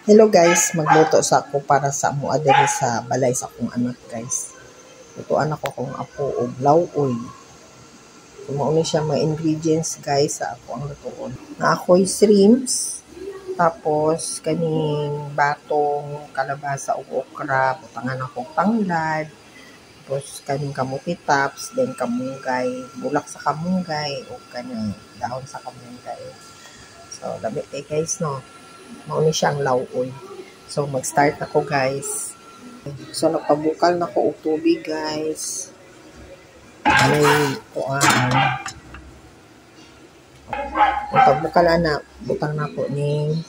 Hello guys, magluto sa ako para sa mua diri sa balay sa akong anak guys. Lutuan ako kung apo og lawoy. So mao ni siya mga ingredients guys sa ako ang lutuon. Na ako'y shrimps, tapos kaning batong kalabasa ug okra, butangan ako tanglad, tapos kaning kamuti tops, then kamunggay, bulak sa kamunggay o kanang dahon sa kamunggay. So labi kay guys no. Mao ni siyang lawoy. So mag-start ako guys. So nagpabukal na ko og tubig guys. Anay kuan. Pagpabukal na butang na ko ning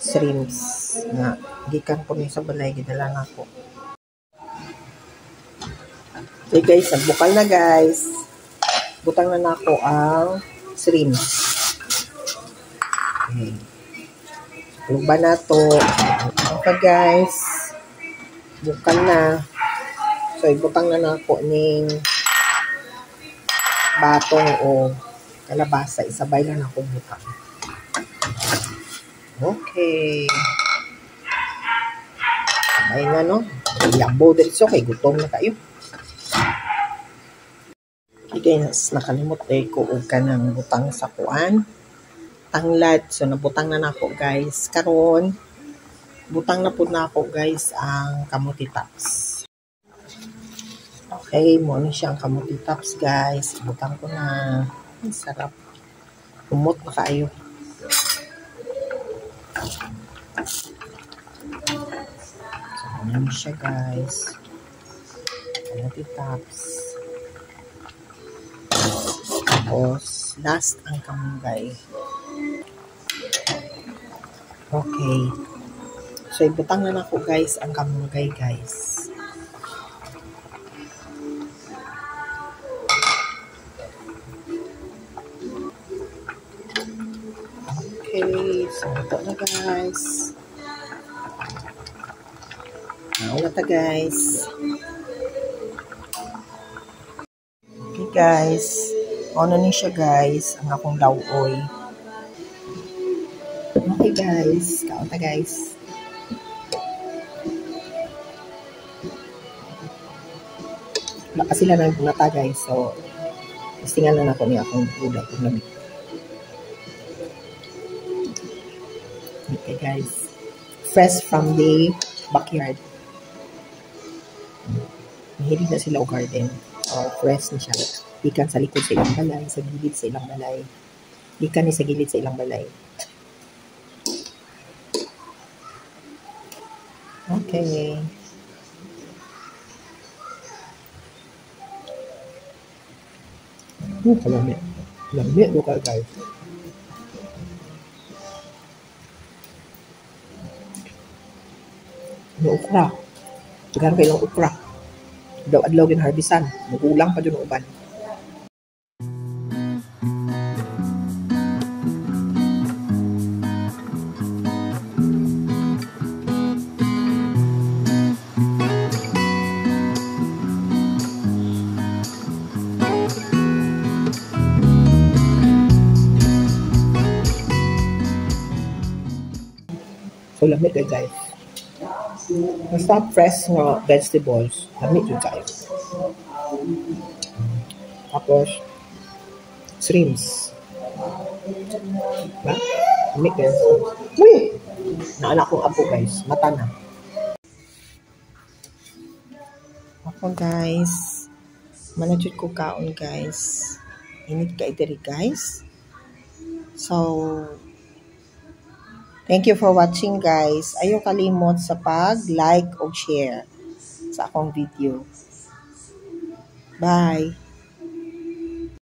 shrimps nga gikan ko ni sa balay gidala na ko. Okay guys, nagbukal na guys. Butang na nako ang shrimps. Okay. Luba na to. Okay guys. Bukal na. So, ibutang na nako ning batong o kalabasa. Isabay lang ako butang. Okay. Sabay na no. Yabo dito kay gutom na kayo. Okay guys, nakalimot ko og kanang butang sa kuan. Tanglad. So, nabutang na nako guys. Karon butang na po na ako guys ang kamuti tops. Okay, mo na siya ang kamuti tops guys. Butang ko na. Ang sarap. Umot na kayo. So, ano siya guys. Kamuti tops. Tapos, last ang kamunggay. Okay. So, ibutang na ako guys ang kamunggay guys. Okay. So, ito na guys. Nauna ta guys. Okay guys. Ano ni siya guys ang akong lawoy. Okay guys. Kaunta guys. Baka sila nang bunata guys. So, istingan lang ako niya akong budak kung lamig. Okay guys. Fresh from the backyard. Mahilig na sila o garden. Fresh na siya. Ikan sa likod sa ilang balay. Sa gilid sa ilang balay. Ikan ni sa gilid sa ilang balay. Okay. Kalami. Lami do ka guys. No okra. Tugan kay lang okra. Daw adlaw gin harbisan. Nagulang pa jud ng uban. So, lamig guys. Basta fresh nga vegetables, lamig yun guys. Tapos, shrimps. Diba? Lamig guys. Uy! Naanak kong apo guys. Mata na. Ako guys. Manajud ko kaon guys. Init ka itiri guys. So, thank you for watching guys. Ayaw kalimot sa pag-like o share sa akong video. Bye!